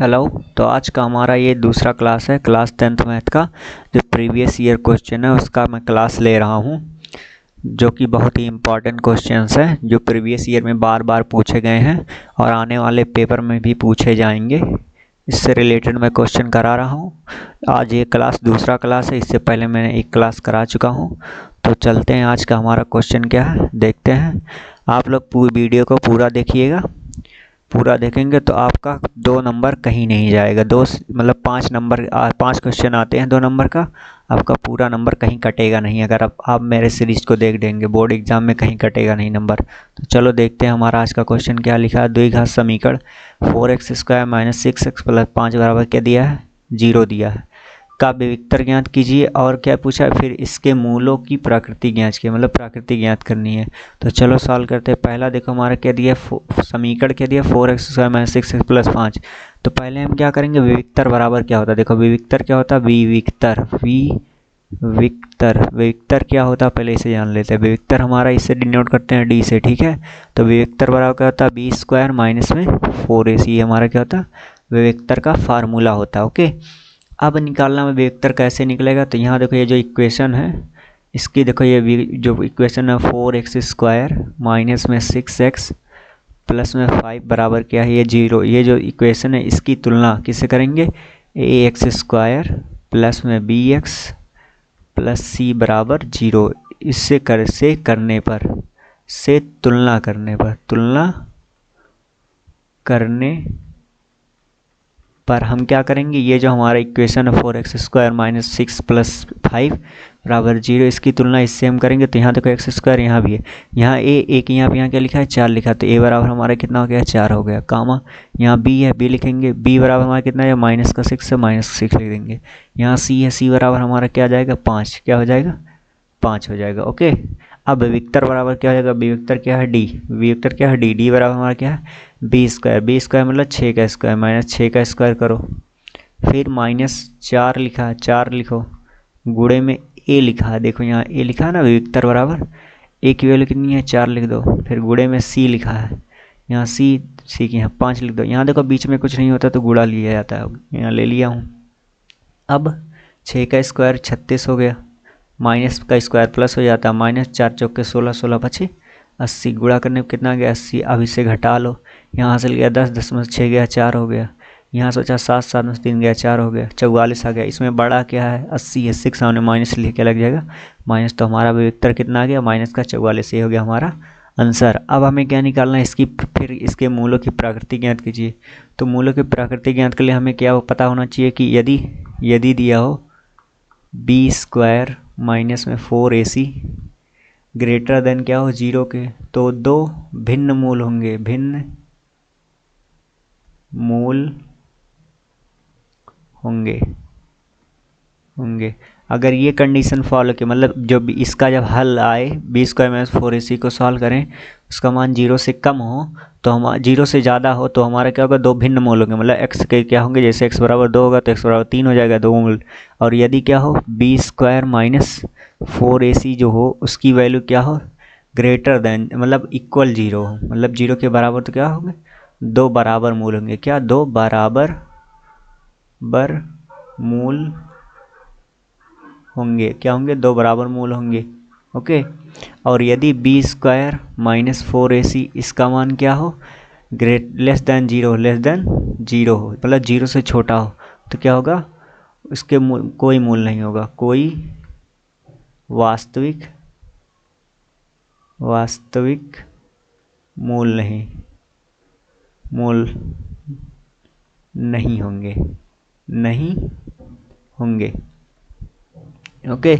Hello. तो आज का हमारा ये दूसरा क्लास है, क्लास 10th मैथ का। जो प्रीवियस ईयर क्वेश्चन है उसका मैं क्लास ले रहा हूँ, जो कि बहुत ही इम्पॉर्टेंट क्वेश्चंस हैं जो प्रीवियस ईयर में बार बार पूछे गए हैं और आने वाले पेपर में भी पूछे जाएंगे। इससे रिलेटेड मैं क्वेश्चन करा रहा हूँ। आज ये क्लास दूसरा क्लास है, इससे पहले मैंने एक क्लास करा चुका हूँ। तो चलते हैं, आज का हमारा क्वेश्चन क्या है देखते हैं। आप लोग पूरी वीडियो को पूरा देखिएगा। पूरा देखेंगे तो आपका 2 नंबर कहीं नहीं जाएगा। मतलब 5 नंबर 5 क्वेश्चन आते हैं 2 नंबर का। आपका पूरा नंबर कहीं कटेगा नहीं अगर आप मेरे सीरीज को देख देंगे। बोर्ड एग्जाम में कहीं कटेगा नहीं नंबर। तो चलो देखते हैं हमारा आज का क्वेश्चन क्या लिखा है। द्विघात समीकरण 4x² - 6x + 5 बराबर क्या दिया है, 0 दिया है। का विविक्तर ज्ञात कीजिए। और क्या पूछा है फिर, इसके मूलों की प्रकृति ज्ञात कीजिए, मतलब प्रकृति ज्ञात करनी है। तो चलो सॉल्व करते हैं। पहला देखो हमारा क्या दिया, समीकरण क्या दिया, 4x² - 6x + 5। तो पहले हम क्या करेंगे, विविक्तर बराबर क्या होता है। देखो विविक्तर क्या होता है, विविक्तर क्या होता है पहले इसे जान लेते हैं। विविक्तर हमारा इससे डिनोट करते हैं डी से, ठीक है। तो विविक्तर बराबर क्या होता है, b² - 4ac हमारा क्या होता है, विविक्तर का फार्मूला होता है। ओके, अब निकालना में विविक्तर कैसे निकलेगा। तो यहाँ देखो ये जो इक्वेशन है इसकी, देखो ये जो इक्वेशन है 4x² - 6x + 5 बराबर क्या है, ये 0। ये जो इक्वेशन है इसकी तुलना किससे करेंगे, ax² + bx + c बराबर 0। इससे तुलना करने पर हम क्या करेंगे, ये जो हमारा इक्वेशन है 4x² - 6 + 5 बराबर 0, इसकी तुलना इससे हम करेंगे। तो यहाँ देखो x² यहाँ भी है, यहाँ एक यहाँ क्या लिखा है, 4 लिखा। तो a बराबर हमारा कितना हो गया, 4 हो गया। कामा यहाँ b है, b लिखेंगे। b बराबर हमारा कितना है, -6 है, -6 लिख देंगे। यहाँ c है, c बराबर हमारा क्या आ जाएगा, 5। क्या हो जाएगा, 5 हो जाएगा। ओके, अब विविक्तर बराबर क्या हो जाएगा, विविक्तर क्या है, डी बराबर हमारा क्या है, b² मतलब 6 का स्क्वायर, -6 का स्क्वायर करो। फिर -4 लिखा है, 4 लिखो। गुणे में a लिखा है, देखो यहाँ a लिखा है ना, विविक्तर बराबर a की वैल्यू कितनी है, 4 लिख दो। फिर गुणे में c लिखा है, यहाँ c की यहाँ 5 लिख दो। यहाँ देखो बीच में कुछ नहीं होता तो गुणा लिया जाता है, यहाँ ले लिया हूँ। अब 6 का स्क्वायर 36 हो गया, माइनस का स्क्वायर प्लस हो जाता है, -4 × 4 = 16, 16 बचे 80। गुणा करने में कितना गया, 80। अब इसे घटा लो, यहाँ हासिल गया 10, 10 में 6 गया 4 हो गया। यहाँ सोचा 7, 7 में 3 गया 4 हो गया, 44 आ गया। इसमें बड़ा क्या है, 80 है, 6 सामने माइनस लिख के लग जाएगा माइनस। तो हमारा विविक्तर कितना आ गया, -44। ये हो गया हमारा आंसर। अब हमें क्या निकालना है, फिर इसके मूलों की प्रकृति ज्ञात कीजिए। तो मूलों की प्रकृति ज्ञात के लिए हमें क्या पता होना चाहिए कि यदि दिया हो b² - 4ac ग्रेटर देन क्या हो, 0 के, तो 2 भिन्न मूल होंगे। अगर ये कंडीशन फॉलो की, मतलब जो इसका जब हल आए, b² - 4ac को सॉल्व करें, उसका मान 0 से कम हो तो हम 0 से ज़्यादा हो तो हमारा क्या होगा, 2 भिन्न मूल होंगे। मतलब x के क्या होंगे, जैसे x बराबर 2 होगा तो x बराबर 3 हो जाएगा, 2 मूल। और यदि क्या हो, b² - 4ac जो हो उसकी वैल्यू क्या हो, ग्रेटर देन मतलब इक्वल 0 हो, मतलब 0 के बराबर, तो क्या होंगे, 2 बराबर मूल होंगे। क्या, 2 बराबर मूल होंगे। क्या होंगे, 2 बराबर मूल होंगे। ओके, और यदि b² - 4ac इसका मान क्या हो, लेस देन जीरो हो, मतलब 0 से छोटा हो, तो क्या होगा, उसके कोई मूल नहीं होगा, कोई वास्तविक मूल नहीं होंगे। ओके,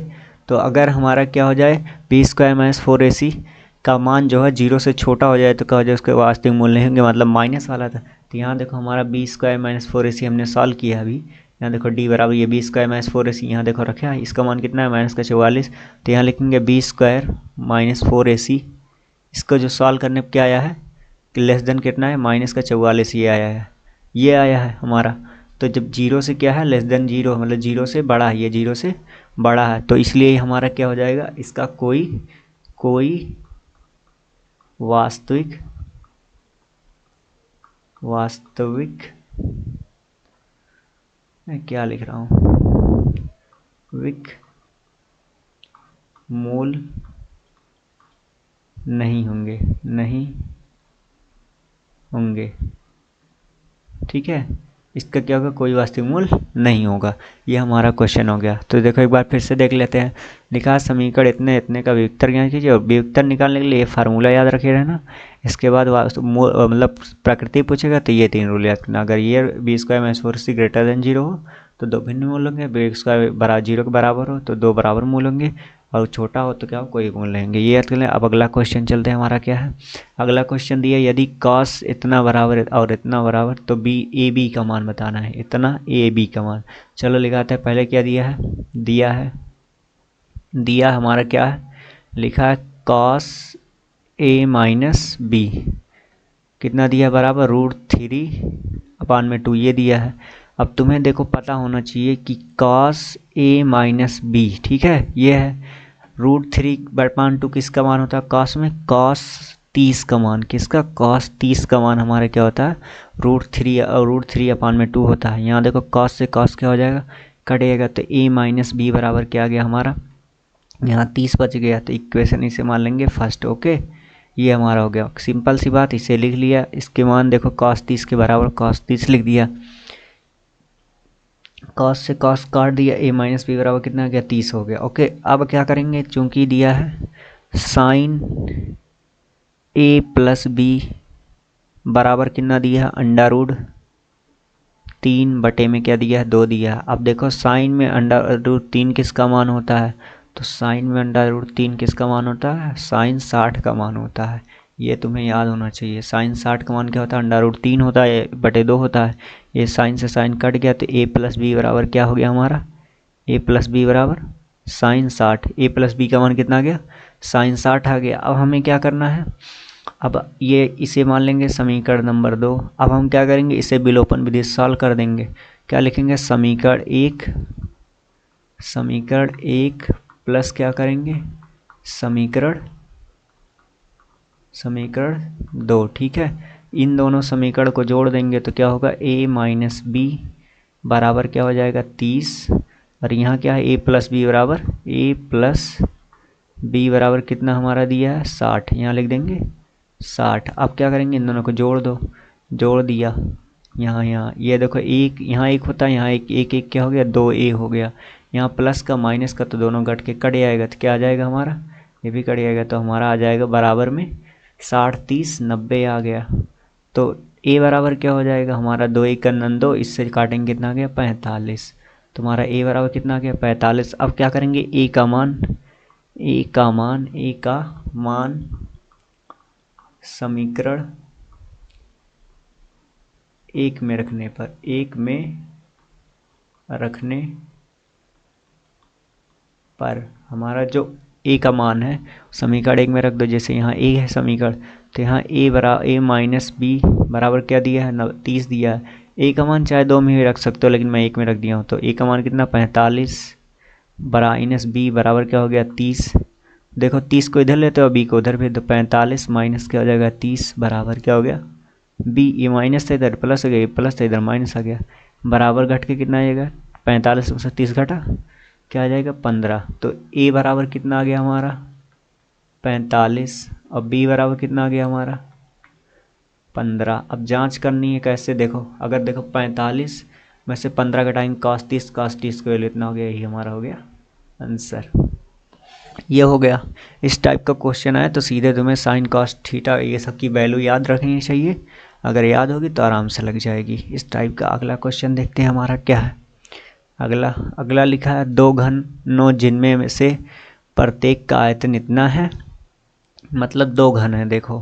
तो अगर हमारा क्या हो जाए, b² - 4ac का मान जो है 0 से छोटा हो जाए तो क्या हो जाए, उसके वास्तविक मूल्य नहीं होंगे, मतलब माइनस वाला था। तो यहाँ देखो हमारा b² - 4ac हमने सॉल्व किया अभी। यहाँ देखो d बराबर ये b² - 4ac यहाँ देखो रखा है, इसका मान कितना है, -44। तो यहाँ लिखेंगे b² - 4ac, इसको जो सॉल्व करने पर क्या आया है, कि लेस देन कितना है, -44 ये आया है हमारा। तो जब 0 से क्या है, लेस देन 0, मतलब 0 से बड़ा है, ये 0 से बड़ा है, तो इसलिए हमारा क्या हो जाएगा, इसका कोई वास्तविक मैं क्या लिख रहा हूँ, क्विक मोल नहीं होंगे, ठीक है। इसका क्या होगा, कोई वास्तविक मूल नहीं होगा। ये हमारा क्वेश्चन हो गया। तो देखो एक बार फिर से देख लेते हैं। लिखा समीकरण इतने इतने का वियुक्तर ज्ञात कीजिए, और वियुक्तर निकालने के लिए ये फार्मूला याद रखे रहना। इसके बाद मतलब प्रकृति पूछेगा तो ये 3 रूल याद करना। अगर ये b² - 4c > 0 हो तो 2 भिन्न मूल होंगे, b² = 0 के बराबर हो तो 2 बराबर मूल होंगे, और छोटा हो तो क्या हो, कोई मूल लेंगे। ये याद कर लें। अब अगला क्वेश्चन चलते हैं। हमारा क्या है, अगला क्वेश्चन दिया यदि cos इतना बराबर और इतना बराबर तो ए बी का मान बताना है। इतना ए बी का मान, चलो लिखाते हैं। पहले क्या दिया हमारा क्या है, लिखा है cos a - b कितना दिया, बराबर √3/2 ये दिया है। अब तुम्हें देखो पता होना चाहिए कि cos a - b, ठीक है, ये है √3/2 किसका मान होता है, cos में cos 30 का मान, किसका, cos 30 का मान हमारे क्या होता है, √3/2 होता है। यहाँ देखो cos से cos क्या हो जाएगा, कटेगा, तो a - b बराबर क्या आ गया हमारा, यहाँ 30 बच गया, तो इक्वेशन इसे मान लेंगे फर्स्ट। ओके, ये हमारा हो गया, सिंपल सी बात, इसे लिख लिया। इसके मान देखो cos 30 के बराबर cos 30 लिख दिया, cos से cos काट दिया, a - b बराबर कितना आ गया, 30 हो गया। ओके, अब क्या करेंगे, चूंकि दिया है sin a + b बराबर कितना दिया है, √3 बटे में क्या दिया है, 2 दिया है। अब देखो साइन में √3 किसका मान होता है, तो साइन में √3 किसका मान होता है, साइन 60 का मान होता है। ये तुम्हें याद होना चाहिए। साइन 60 का मान क्या होता है, √3 होता है बटे 2 होता है। ये साइन से साइन कट गया, तो a + b बराबर क्या हो गया हमारा, a + b बराबर साइन 60। a + b का मान कितना आ गया, साइन 60 आ गया। अब हमें क्या करना है, अब ये इसे मान लेंगे समीकरण नंबर 2। अब हम क्या करेंगे, इसे विलोपन विधि से सॉल्व कर देंगे। क्या लिखेंगे, समीकरण एक प्लस क्या करेंगे, समीकरण 2, ठीक है। इन दोनों समीकरण को जोड़ देंगे तो क्या होगा, a - b बराबर क्या हो जाएगा, 30, और यहाँ क्या है, a + b बराबर कितना हमारा दिया है, 60, यहाँ लिख देंगे 60। अब क्या करेंगे, इन दोनों को जोड़ दो, जोड़ दिया, यहाँ ये देखो एक, यहाँ एक होता है, यहाँ एक क्या हो गया, 2a हो गया। यहाँ प्लस का माइनस का तो दोनों घट के कट जाएगा, तो क्या आ जाएगा हमारा, ये भी कट जाएगा, तो हमारा आ जाएगा बराबर में 60 30 90 आ गया। तो a बराबर क्या हो जाएगा हमारा, 2 1 2, इससे काटेंगे कितना आ गया, 45। तुम्हारा a बराबर कितना आ गया, 45। अब क्या करेंगे, a का मान समीकरण 1 में रखने पर हमारा जो a का मान है समीकरण 1 में रख दो। जैसे यहाँ a है समीकरण, तो यहाँ a - b बराबर क्या दिया है, 30 दिया है। a का मान चाहे 2 में भी रख सकते हो, लेकिन मैं 1 में रख दिया हूँ। तो a का मान कितना, 45 माइनस b बराबर क्या हो गया, 30। देखो 30 को इधर लेते हो, b को उधर भेज दो, 45 माइनस क्या हो जाएगा, 30 बराबर क्या हो गया, b। ये माइनस था इधर प्लस हो गया, ये प्लस था इधर माइनस आ गया, बराबर घट के कितना आएगा, 45 में से 30 घटा क्या आ जाएगा, 15। तो a बराबर कितना आ गया हमारा, 45, और b बराबर कितना आ गया हमारा, 15। अब जांच करनी है कैसे, देखो अगर देखो 45 में से 15 घटाएंगे, cos 30 को इतना हो गया, यही हमारा हो गया आंसर। ये हो गया। इस टाइप का क्वेश्चन आए तो सीधे तुम्हें साइन cos थीटा ये सब की वैल्यू याद रखनी चाहिए। अगर याद होगी तो आराम से लग जाएगी। इस टाइप का अगला क्वेश्चन देखते हैं हमारा क्या है। अगला लिखा है 2 घनों जिनमें से प्रत्येक का आयतन इतना है, मतलब 2 घन है देखो,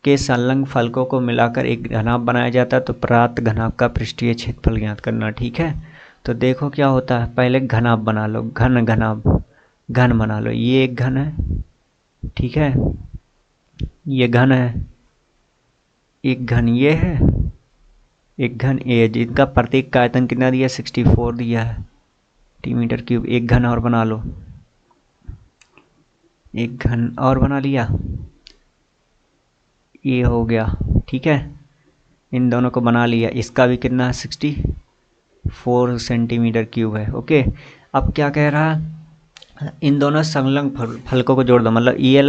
के संलग्न फलकों को मिलाकर एक घनाभ बनाया जाता है, तो प्राप्त घनाभ का पृष्ठीय क्षेत्रफल ज्ञात करना। ठीक है, तो देखो क्या होता है, पहले घनाभ बना लो, घन बना लो। ये एक घन है, ठीक है, ये घन है, एक घन ये है, एक घन ए, जिनका प्रत्येक का आयतन कितना दिया, 64 दिया है मीटर3। एक घन और बना लो, एक घन और बना लिया, ये हो गया। ठीक है, इन दोनों को बना लिया, इसका भी कितना है, 4 सेंटीमीटर क्यूब है। ओके, अब क्या कह रहा है, इन दोनों संलग्न फलकों को जोड़ दो, मतलब ये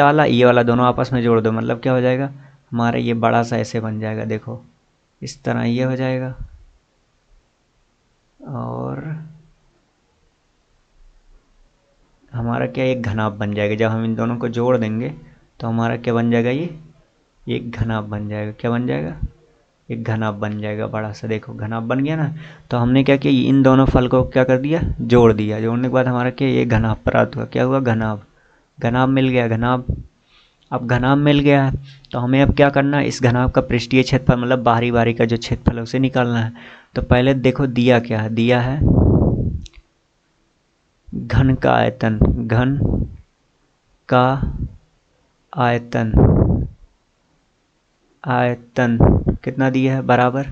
वाला दोनों आपस में जोड़ दो, मतलब क्या हो जाएगा हमारा ये बड़ा सा ऐसे बन जाएगा, देखो इस तरह ये हो जाएगा, और हमारा क्या एक घनाभ बन जाएगा। जब हम इन दोनों को जोड़ देंगे तो हमारा क्या बन जाएगा, ये एक घनाभ बन जाएगा। क्या बन जाएगा, एक घनाभ बन जाएगा बड़ा सा। देखो घनाभ बन गया ना। तो हमने क्या किया, इन दोनों फलकों को क्या कर दिया, जोड़ दिया। जोड़ने के बाद हमारा क्या ये घनाभ प्राप्त हुआ। क्या हुआ, घनाभ, घनाभ मिल गया, घनाभ। अब घनाभ मिल गया है तो हमें अब क्या करना है, इस घनाभ का पृष्ठीय क्षेत्रफल मतलब बाहरी बाहरी का जो क्षेत्रफल है उसे निकालना है। तो पहले देखो दिया क्या है, दिया है घन का आयतन, घन का आयतन, आयतन कितना दिया है, बराबर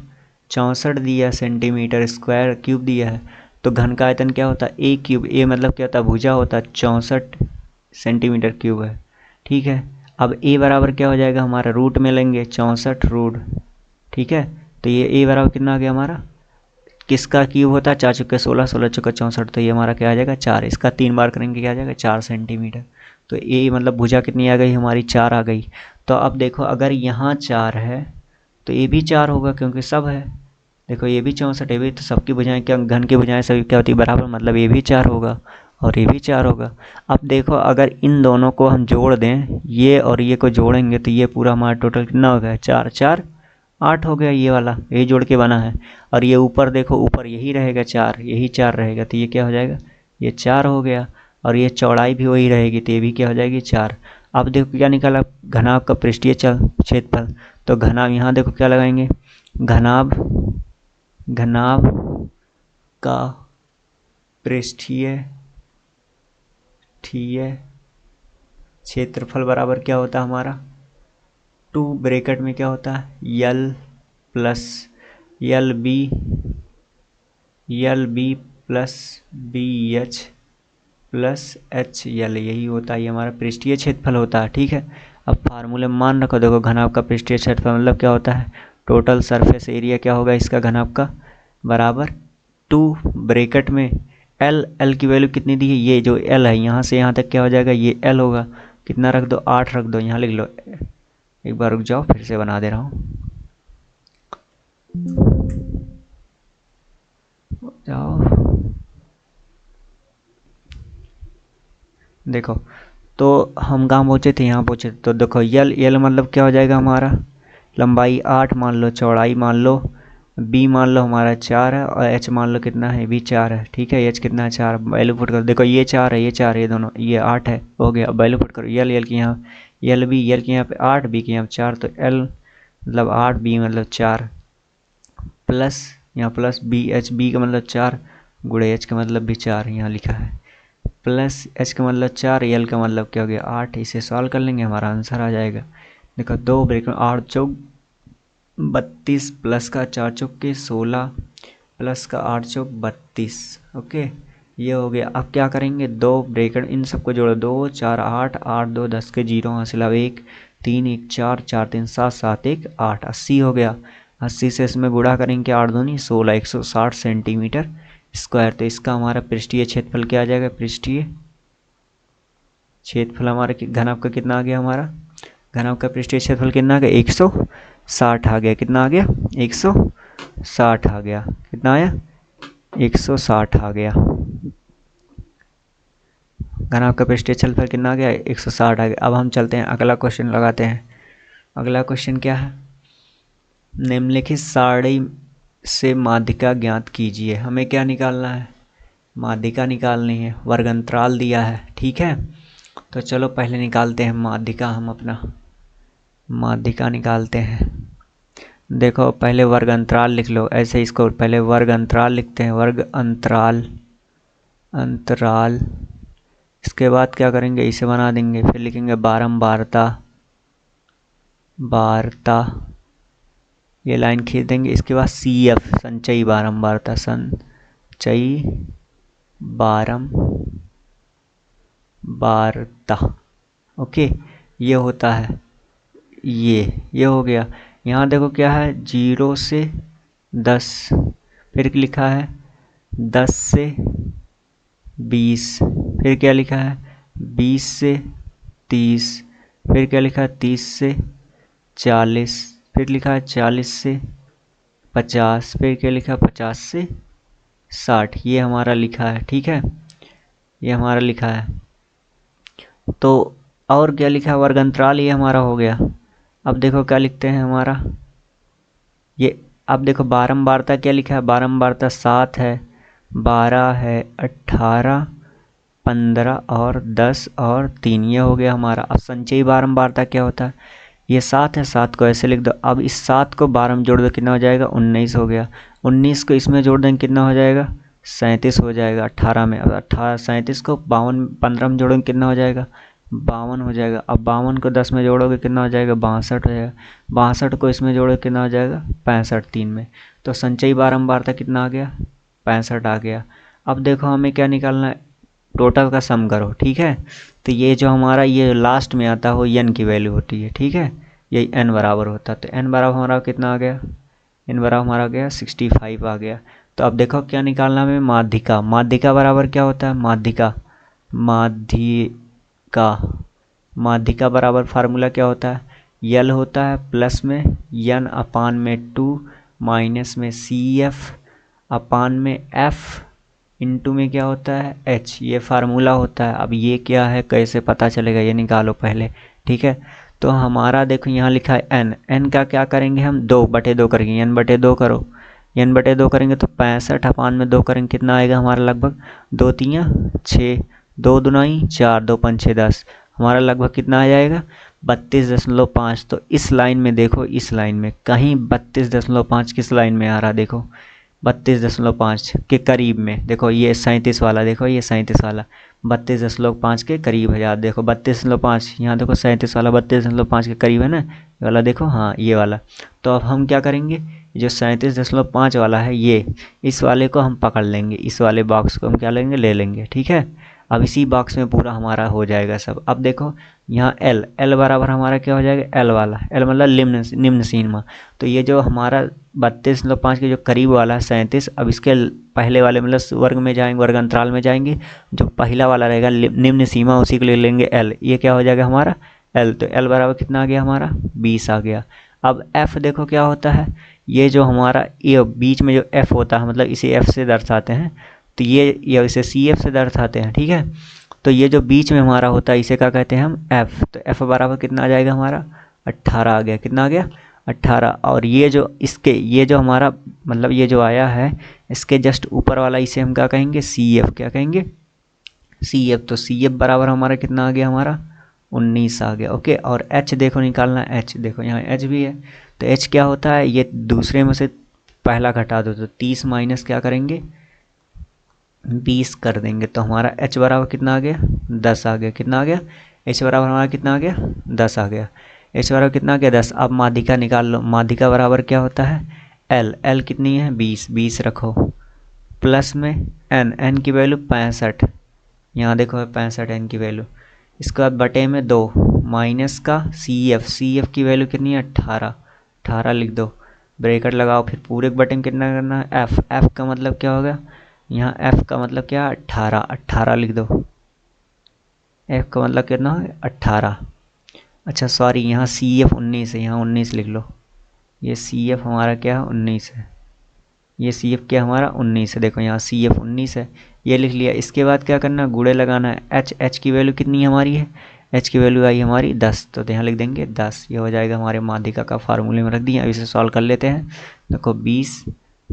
64 दिया सेंटीमीटर स्क्वायर क्यूब दिया है। तो घन का आयतन क्या होता है, ए क्यूब, ए मतलब क्या होता है, भुजा होता है, 64 सेंटीमीटर क्यूब है। ठीक है, अब ए बराबर क्या हो जाएगा हमारा, रूट में लेंगे 64 रूट। ठीक है, तो ये ए बराबर कितना आ गया हमारा, किसका क्यूब होता है, 4 चुके 16, 16 चुके 64, तो ये हमारा क्या आ जाएगा 4। इसका 3 बार करेंगे क्या आ जाएगा 4 सेंटीमीटर। तो ए मतलब भुजा कितनी आ गई हमारी, 4 आ गई। तो अब देखो अगर यहाँ 4 है तो ये भी 4 होगा क्योंकि सब है। देखो ये भी 64, ये भी, तो सबकी भुजाएं क्या, घन की भुजाएं सभी क्या होती है बराबर, मतलब ये भी 4 होगा और ये भी 4 होगा। अब देखो अगर इन दोनों को हम जोड़ दें, ये और ये को जोड़ेंगे तो ये पूरा हमारा टोटल कितना हो गया, 4 4 8 हो गया, ये वाला यही जोड़ के बना है। और ये ऊपर देखो, ऊपर यही रहेगा 4, यही 4 रहेगा, तो ये क्या हो जाएगा, ये 4 हो गया। और ये चौड़ाई भी वही रहेगी तो ये भी क्या हो जाएगी 4। अब देखो क्या निकाला, घनाभ का पृष्ठीय क्षेत्रफल। तो घनाभ यहाँ देखो क्या लगाएंगे, घनाभ, घनाभ का पृष्ठीय क्षेत्रफल बराबर क्या होता है हमारा, 2 ब्रैकेट में क्या होता है L plus L B plus B H plus H L, यही होता है, ये हमारा पृष्ठीय क्षेत्रफल होता है। ठीक है, अब फार्मूले में मान रखो, देखो घनाभ का पृष्ठीय क्षेत्रफल मतलब क्या होता है, टोटल सरफेस एरिया क्या होगा इसका घनाभ का, बराबर 2 ब्रैकेट में एल, एल की वैल्यू कितनी दी है, ये जो एल है यहाँ से यहाँ तक क्या हो जाएगा, ये एल होगा, कितना रख दो 8 रख दो, यहाँ लिख लो। एक बार रुक जाओ, फिर से बना दे रहा हूँ, जाओ। देखो तो हम कहाँ पहुँचे थे, यहाँ पहुँचे। तो देखो यल, यल मतलब क्या हो जाएगा हमारा, लंबाई 8 मान लो, चौड़ाई मान लो, बी मान लो हमारा 4 है, और एच मान लो कितना है, भी 4 है। ठीक है, एच कितना है 4, वैल्यू पुट करो, देखो ये 4 है, ये 4 है, ये दोनों, ये 8 है, हो गया। अब वैल्यू पुट करो, यल, यल की यहाँ, यल की यहाँ पे 8, बी की यहाँ पे 4, तो एल मतलब 8, बी मतलब 4, प्लस यहाँ प्लस बी का मतलब 4 गुणे एच का मतलब भी 4 यहाँ लिखा है, प्लस एच का मतलब 4, यल का मतलब क्या हो गया 8। इसे सॉल्व कर लेंगे, हमारा आंसर आ जाएगा। देखो 2 ब्रैकेट में 8 चौक 32 प्लस का 4 चौक के 16 प्लस का 8 चौक 32। ओके, ये हो गया। अब क्या करेंगे, 2 ब्रैकेट इन सबको जोड़ो, 2 4 8 8 2 10 के 0 हासिल, अब 1 3 1 4 4 3 7 7 1 8, 80 हो गया। 80 से इसमें गुणा करेंगे, 8 दूनी 16, 160 सेंटीमीटर स्क्वायर। तो इसका हमारा पृष्ठीय क्षेत्रफल क्या आ जाएगा, पृष्ठीय क्षेत्रफल हमारा घनाभ का कितना आ गया, हमारा घनाभ का पृष्ठीय क्षेत्रफल कितना आ गया, 160 आ गया। कितना आ गया, 160 आ गया। कितना आया, 160 आ गया। घनाभ का पृष्ठीय क्षेत्रफल कितना आ गया, 160 आ गया। अब हम चलते हैं अगला क्वेश्चन लगाते हैं। अगला क्वेश्चन क्या है, निम्नलिखित सारणी से माध्यिका ज्ञात कीजिए। हमें क्या निकालना है, माध्यिका निकालनी है, वर्ग अंतराल दिया है। ठीक है, तो चलो पहले निकालते हैं माध्यिका, हम अपना माध्यिका निकालते हैं। देखो पहले वर्ग अंतराल लिख लो, ऐसे इसको पहले वर्ग अंतराल लिखते हैं, वर्ग अंतराल, अंतराल। इसके बाद क्या करेंगे, इसे बना देंगे, फिर लिखेंगे बारंबारता, वार्ता, ये लाइन खींच देंगे। इसके बाद CF, संचयी बारंबारता, संचयी बारंबारता। ओके, ये होता है, ये हो गया। यहाँ देखो क्या है, 0 से 10, फिर लिखा है 10 से 20, फिर क्या लिखा है 20 से 30, फिर क्या लिखा है 30 से 40, फिर लिखा है 40 से 50, फिर क्या लिखा है 50 से 60। ये हमारा लिखा है, ठीक है, ये हमारा लिखा है। तो और क्या लिखा है वर्ग अंतराल, ये हमारा हो गया। अब देखो क्या लिखते हैं हमारा ये, अब देखो बारंबारता क्या लिखा है, बारंबारता 7 है, 12 है, 18, 15 और 10 और 3, ये हो गया हमारा। अब संचयी बारंबारता क्या होता है, ये 7 है, 7 को ऐसे लिख दो। अब इस 7 को 12 में जोड़ दो, कितना हो जाएगा 19 हो गया। 19 को इसमें जोड़ देंगे, कितना हो जाएगा 37 हो जाएगा 18 में। अब 18 37 को 15 में जोड़ेंगे, कितना हो जाएगा 52 हो जाएगा। अब 52 को 10 में जोड़ोगे, कितना हो जाएगा 62 हो जाएगा। 62 को इसमें जोड़ोगे, कितना हो जाएगा 65 3 में। तो संचयी बारंबारता कितना आ गया 65 आ गया। अब देखो हमें क्या निकालना है, टोटल का सम करो, ठीक है। तो ये जो हमारा ये लास्ट में आता हो n की वैल्यू होती है, ठीक है, यही n बराबर होता है। तो n बराबर हमारा कितना आ गया, n बराबर हमारा आ गया 65 आ गया। तो अब देखो क्या निकालना हमें, माध्यिका। माध्यिका बराबर क्या होता है, माध्यिका, माध्यिका, माध्यिका बराबर फार्मूला क्या होता है, यल होता है प्लस में n अपान में 2 माइनस में CF अपान में F इंटू में क्या होता है H, ये फार्मूला होता है। अब ये क्या है कैसे पता चलेगा, ये निकालो पहले, ठीक है। तो हमारा देखो यहाँ लिखा है n, n का क्या करेंगे हम 2/2 करेंगे, n बटे 2 करो, n बटे 2 करेंगे तो 65 अपान में 2 करेंगे, कितना आएगा हमारा लगभग 2 3 6, 2 दूनाई 4, 2 5 6 10, हमारा लगभग कितना आ जाएगा 32.5। तो इस लाइन में देखो, इस लाइन में कहीं 32.5 किस लाइन में आ रहा, देखो 32.5 के करीब में। देखो ये 37 वाला, देखो ये 37 वाला 32.5 के करीब है यार, देखो 32.5, यहाँ देखो 37 वाला 32.5 के करीब है ना, ये वाला देखो, हाँ ये वाला। तो अब हम क्या करेंगे, जो 37.5 वाला है ये, इस वाले को हम पकड़ लेंगे, इस वाले बॉक्स को हम क्या लेंगे, ले लेंगे, ठीक है। अब इसी बॉक्स में पूरा हमारा हो जाएगा सब। अब देखो यहाँ L बराबर हमारा क्या हो जाएगा, L वाला, L मतलब निम्न सीमा। तो ये जो हमारा 32.5 के जो करीब वाला है 37, अब इसके पहले वाले मतलब वर्ग में जाएंगे, वर्ग अंतराल में जाएंगे, जो पहला वाला रहेगा निम्न सीमा उसी को ले लेंगे L, ये क्या हो जाएगा हमारा L। तो L बराबर कितना आ गया हमारा 20 आ गया। अब F देखो क्या होता है, ये जो हमारा ये बीच में जो F होता है, मतलब इसे F से दर्शाते हैं, तो ये इसे CF से दर्शाते हैं, ठीक है। तो ये जो बीच में हमारा होता है इसे क्या कहते हैं हम F। तो F बराबर कितना आ जाएगा हमारा 18 आ गया, कितना आ गया 18। और ये जो इसके ये जो हमारा मतलब ये जो आया है इसके जस्ट ऊपर वाला, इसे हम क्या कहेंगे CF, क्या कहेंगे CF। तो CF बराबर हमारा कितना आ गया हमारा 19 आ गया, ओके। और H देखो निकालना है, H देखो यहाँ H भी है। तो H क्या होता है, ये दूसरे में से पहला घटा दो, तो 30 माइनस क्या करेंगे 20 कर देंगे। तो हमारा H बराबर कितना आ गया 10 आ गया, कितना आ गया H बराबर हमारा कितना आ गया 10 आ गया। H बराबर कितना आ गया 10। अब माध्यिका निकाल लो, माध्यिका बराबर क्या होता है L कितनी है 20 रखो, प्लस में n की वैल्यू 65, यहाँ देखो 65 n की वैल्यू। इसके बाद बटे में 2 माइनस का CF की वैल्यू कितनी है 18 लिख दो, ब्रैकेट लगाओ, फिर पूरे बटे में कितना करना है F का मतलब क्या होगा, यहाँ F का मतलब क्या 18 लिख दो, F का मतलब कितना है 18। अच्छा सॉरी, यहाँ CF 19 है, यहाँ 19 लिख लो, ये CF हमारा क्या है 19 है, ये CF क्या हमारा 19 है, देखो यहाँ CF 19 है, ये लिख लिया। इसके बाद क्या करना है गुणे लगाना है। H की वैल्यू कितनी हमारी है, H की वैल्यू आई हमारी 10, तो यहाँ लिख देंगे 10, ये हो जाएगा हमारे माध्यिका का फार्मूले में रख दिया। अब इसे सॉल्व कर लेते हैं। देखो 20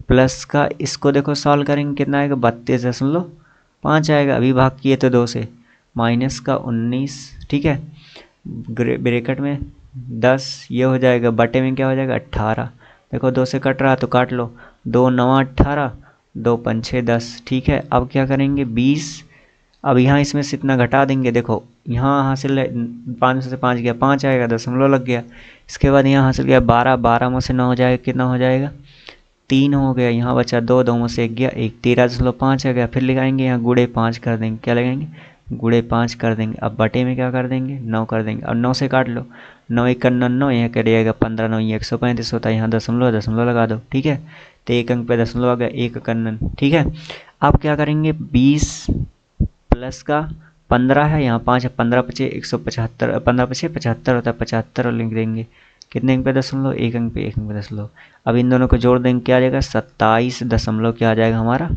प्लस का इसको देखो सॉल्व करेंगे कितना आएगा 32.5 आएगा, अभी भाग किए तो 2 से, माइनस का 19, ठीक है, ब्रैकेट में 10, ये हो जाएगा, बटे में क्या हो जाएगा 18, देखो 2 से कट रहा तो काट लो, 2 9 18, 2 5 6 10, ठीक है। अब क्या करेंगे 20, अब यहाँ इसमें से इतना घटा देंगे, देखो यहाँ हासिल 5 से 5 गया 5 आएगा, दशमलव लग गया। इसके बाद यहाँ हासिल गया 12 में से 9 हो जाएगा, कितना हो जाएगा 3 हो गया, यहाँ बचा 2 में से 1 गया 1, 13.5 आ गया। फिर लगाएंगे यहाँ गुणे 5 कर देंगे, क्या लगाएंगे गुणे 5 कर देंगे। अब बटे में क्या कर देंगे 9 कर देंगे, और 9 से काट लो, 9 1 9, यहाँ कर जाएगा 15 9 135 होता है, यहाँ दशमलव लगा दो, ठीक है। तो 1 अंक पे दशमलव आ गया, 1 कन्नन, ठीक है। अब क्या करेंगे, 20 प्लस का 15 है, यहाँ 5 है, 15 पचे 175, 15 पचे 75 होता है, 75 और लिख देंगे कितने अंक पे दशमलव, एक अंक पे एक अंक पे दशमलव। अब इन दोनों को जोड़ देंगे, क्या आ जाएगा 27 दशमलव क्या आ जाएगा हमारा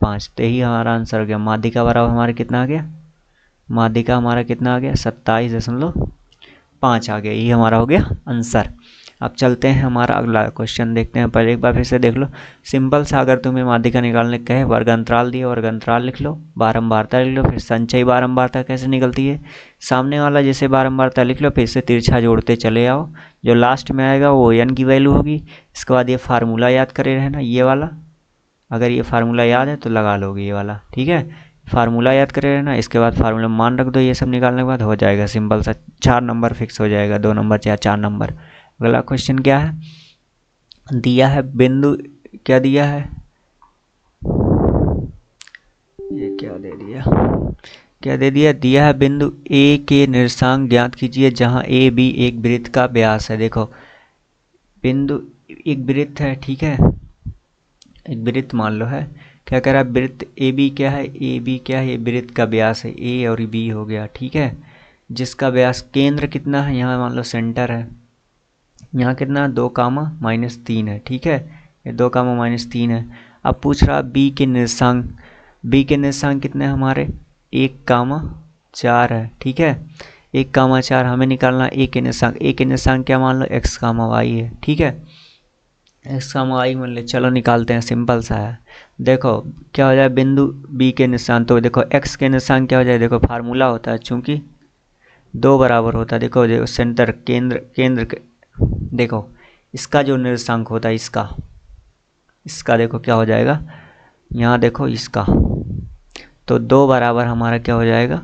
5। तो यही हमारा आंसर हो गया। माध्यिका बराबर हमारा कितना आ गया, माध्यिका हमारा कितना आ गया 27.5 आ गया। यही हमारा हो गया आंसर। अब चलते हैं हमारा अगला क्वेश्चन देखते हैं। पहले एक बार फिर से देख लो, सिंपल सा अगर तुम्हें माध्यिका निकालने कहे, वर्ग अंतराल दिए, वर्ग अंतराल लिख लो, बारंबारता लिख लो, फिर संचयी बारंबारता कैसे निकलती है, सामने वाला जैसे बारंबारता लिख लो, फिर से तिरछा जोड़ते चले आओ, जो लास्ट में आएगा वो n की वैल्यू होगी। इसके बाद ये फार्मूला याद करे रहना, ये वाला अगर ये फार्मूला याद है तो लगा लोगे ये वाला, ठीक है। फार्मूला याद करे रहना, इसके बाद फार्मूला मान रख दो, ये सब निकालने के बाद हो जाएगा सिंपल सा, 4 नंबर फिक्स हो जाएगा, 2 नंबर या 4 नंबर। अगला क्वेश्चन क्या है, दिया है बिंदु, क्या दिया है, ये क्या दे दिया, क्या दे दिया, दिया है बिंदु ए के निर्देशांक ज्ञात कीजिए जहां ए बी एक वृत्त का व्यास है। देखो बिंदु एक वृत्त है, ठीक है, एक वृत्त मान लो है, क्या कह रहा है, वृत्त ए बी क्या है, ए बी क्या है, ये वृत्त का व्यास है, ए और बी हो गया, ठीक है, जिसका व्यास केंद्र कितना है, यहाँ मान लो सेंटर है, यहाँ कितना 2, -3 है, ठीक है, ये 2, -3 है। अब पूछ रहा बी के निर्देशांक, बी के निर्देशांक कितने हैं हमारे 1, 4 है, ठीक है, 1, 4 हमें निकालना ए के निर्देशांक, ए के निर्देशांक क्या मान लो x, y है, ठीक है, x, y मान ले, चलो निकालते हैं, सिंपल सा है। देखो क्या हो जाए बिंदु बी के निशान, तो देखो x के निशान क्या हो जाए, देखो फार्मूला होता है चूंकि 2 बराबर होता है, देखो सेंटर केंद्र देखो इसका जो निर्देशांक होता है, इसका देखो क्या हो जाएगा, यहाँ देखो इसका, तो 2 बराबर हमारा क्या हो जाएगा,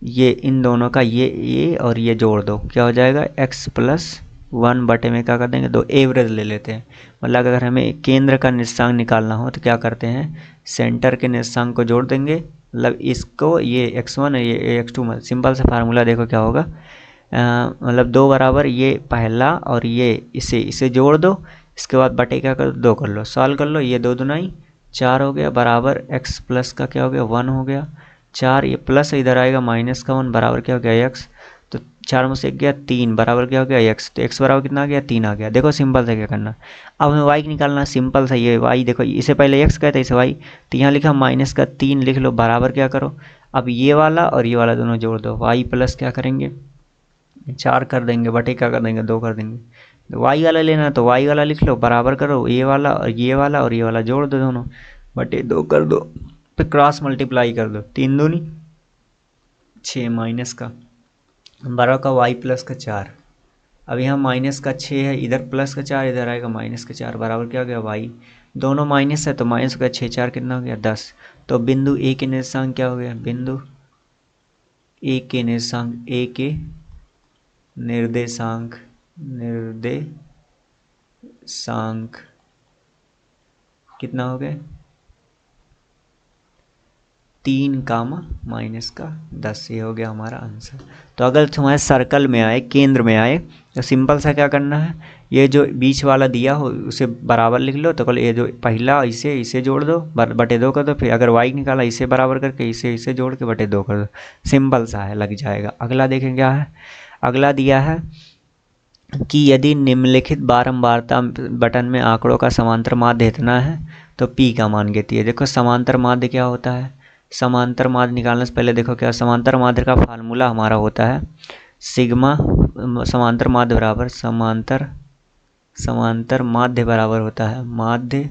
ये इन दोनों का ये और ये जोड़ दो, क्या हो जाएगा x+1 बटे में क्या कर देंगे 2, एवरेज ले लेते हैं। मतलब अगर हमें केंद्र का निर्देशांक निकालना हो तो क्या करते हैं, सेंटर के निर्देशांक को जोड़ देंगे, मतलब इसको ये x1 ये x2, सिंपल सा फार्मूला देखो क्या होगा, मतलब 2 बराबर ये पहला और ये इसे जोड़ दो, इसके बाद बटे क्या कर दो, 2 कर लो, सॉल्व कर लो, ये 2 दूनाई 4 हो गया, बराबर x प्लस का क्या हो गया 1 हो गया, 4 ये प्लस इधर आएगा माइनस का 1 बराबर क्या हो गया x, तो 4 में से 1 गया 3 बराबर क्या हो गया x, तो x बराबर कितना आ गया 3 आ गया। देखो सिंपल सा क्या करना, अब हमें y निकालना, सिंपल सा ये y देखो, इसे पहले x कहते इसे y, तो यहाँ लिखा -3 लिख लो, बराबर क्या करो, अब ये वाला और ये वाला दोनों जोड़ दो, y प्लस क्या करेंगे 4 कर देंगे, बटे क्या कर देंगे 2 कर देंगे, तो y वाला लेना तो y वाला लिख लो, बराबर करो ये वाला और ये वाला और ये वाला जोड़ दो दोनों, बटे 2 कर दो, फिर क्रॉस मल्टीप्लाई कर दो, 3 दूनी 6 माइनस का बराबर का y प्लस का 4, अब यहाँ माइनस का 6 है, इधर प्लस का 4 इधर आएगा माइनस का 4 बराबर क्या हो गया y, दोनों माइनस है तो माइनस का 6 4 कितना हो गया 10। तो बिंदु ए के निर्देशांक क्या हो गया, बिंदु ए के निर्देशांक, ए के निर्देशांक कितना हो गया 3, -10, ये हो गया हमारा आंसर। तो अगर तुम्हारे सर्कल में आए, केंद्र में आए, तो सिंपल सा क्या करना है, ये जो बीच वाला दिया हो उसे बराबर लिख लो, तो कल ये जो पहला इसे जोड़ दो, बटे 2 कर दो, फिर अगर y निकाला इसे बराबर करके इसे जोड़ के बटे 2 कर दो, सिंपल सा है, लग जाएगा। अगला देखें क्या है, अगला दिया है कि यदि निम्नलिखित बारंबारता बटन में आंकड़ों का समांतर माध्य इतना है तो p का मान ज्ञात है। देखो समांतर माध्य क्या होता है, समांतर माध्य निकालने से पहले देखो क्या, समांतर माध्य का फार्मूला हमारा होता है सिग्मा, समांतर माध्य बराबर समांतर माध्य बराबर होता है, माध्य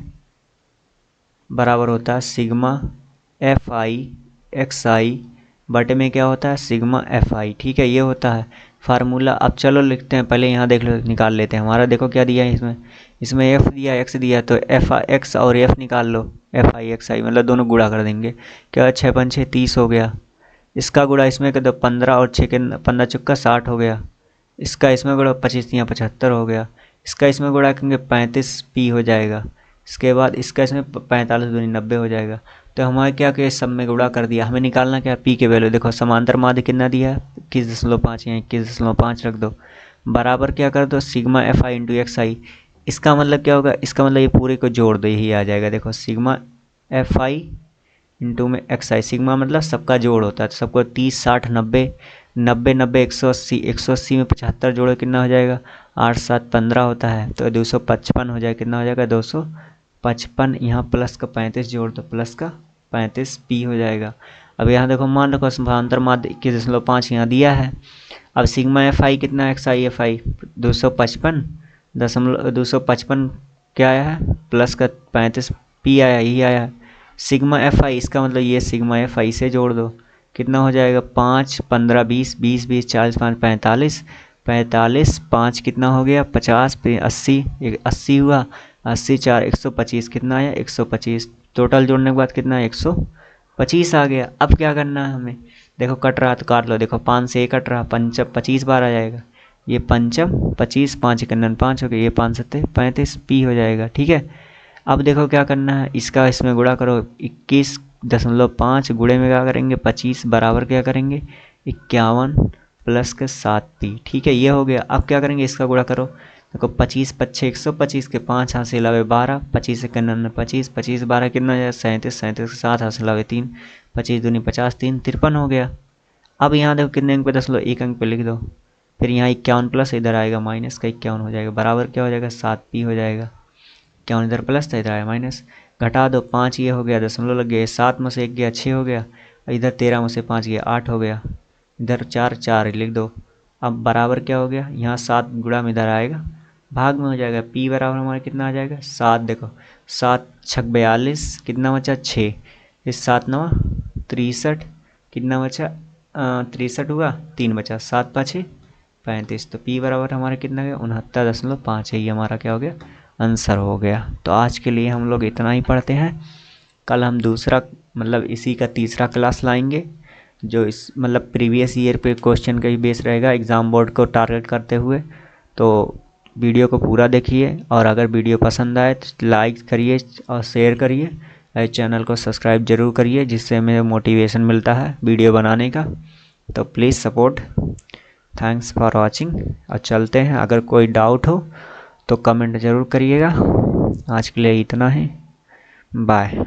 बराबर होता है सिग्मा FI/XI बटे में क्या होता है सिग्मा FI, ठीक है, ये होता है फार्मूला। अब चलो लिखते हैं, पहले यहाँ देख लो, निकाल लेते हैं। हमारा देखो क्या दिया है इसमें f दिया x दिया, तो x और f निकाल लो, FI/XI मतलब दोनों गुणा कर देंगे, क्या 6 × 5 = 30 हो गया, इसका गुणा इसमें कर दो 15 और 6 के 15 × 60 हो गया, इसका इसमें गुणा 25 × 75 हो गया, इसका इसमें गुणा करेंगे 35p हो जाएगा, इसके बाद इसका इसमें 45 दूनी 90 हो जाएगा। तो हमारे क्या कि सब में गुणा कर दिया, हमें निकालना क्या p के वैल्यू, देखो समांतर माध्य कितना दिया है 21.5, यहाँ 21.5 रख दो, बराबर क्या कर दो सिग्मा FI/XI, इसका मतलब क्या होगा, इसका मतलब ये पूरे को जोड़ दो, यही आ जाएगा, देखो सिग्मा FI इंटू में XI। सिग्मा मतलब सबका जोड़ होता है, तो सबको 30 60 90 90 90 180 180 में 75 जोड़ो कितना हो जाएगा, 8 7 15 होता है, तो 255 हो जाएगा। कितना हो जाएगा 255। यहाँ प्लस का 35 जोड़ दो, प्लस का 35 पी हो जाएगा। अब यहाँ देखो मान रखो समांतर माध्य 21.5 यहाँ दिया है। अब सिग्मा FI कितना, XI FI 255 क्या आया है, प्लस का 35 पी आया, यही आया है। सिग्मा FI इसका मतलब ये सिग्मा FI से जोड़ दो, कितना हो जाएगा 5 15 20 20 20 40 5 45 45 5 कितना हो गया 50 पे 80 80 हुआ, 80 4 125 कितना आया 125। टोटल जोड़ने के बाद कितना है 125 आ गया। अब क्या करना है हमें, देखो कट रहा तो काट लो, देखो 5 से 1 कट रहा, 5 25 बार आ जाएगा, ये 5 25 5 1 5 हो गया, ये 5 7 35 पी हो जाएगा। ठीक है, अब देखो क्या करना है, इसका इसमें गुणा करो, 21.5 गुणे में क्या करेंगे 25 बराबर क्या करेंगे 51 प्लस के 7 पी। ठीक है, ये हो गया। अब क्या करेंगे, इसका गुणा करो, देखो 25 5 125 के 5 हाथ से लावे 12, 25 1 25 25 12 कितना हो जाएगा 37 37 के 7 हाथ से लावे 3, 25 दूनी 50 3 53 हो गया। अब यहाँ देखो कितने अंक पे 1 अंक पे लिख दो, फिर यहाँ 51 प्लस इधर आएगा माइनस का 51 हो जाएगा, बराबर क्या हो जाएगा 7 पी हो जाएगा। 51 इधर प्लस था, इधर आया माइनस, घटा दो 5 ये हो गया, दशमलव लग गया, 7 में से 1 गया 6 हो गया, इधर 13 में से 5 गया 8 हो गया, इधर 4 4 लिख दो। अब बराबर क्या हो गया, यहाँ 7 गुणा में इधर आएगा, भाग में हो जाएगा, पी बराबर हमारा कितना आ जाएगा 7। देखो 7 6 42 कितना बचा 6, इस 7 9 63 कितना बचा 63 हुआ, 3 बचा, 7 5 35, तो पी बराबर हमारा कितना गया 69.5 है, ये हमारा क्या हो गया आंसर हो गया। तो आज के लिए हम लोग इतना ही पढ़ते हैं, कल हम दूसरा मतलब इसी का तीसरा क्लास लाएंगे, जो इस मतलब प्रीवियस ईयर पे क्वेश्चन का ही बेस रहेगा एग्ज़ाम बोर्ड को टारगेट करते हुए। तो वीडियो को पूरा देखिए, और अगर वीडियो पसंद आए तो लाइक करिए और शेयर करिए, और चैनल को सब्सक्राइब ज़रूर करिए, जिससे हमें मोटिवेशन मिलता है वीडियो बनाने का। तो please support, thanks for watching. और चलते हैं, अगर कोई डाउट हो तो कमेंट ज़रूर करिएगा। आज के लिए इतना ही, बाय।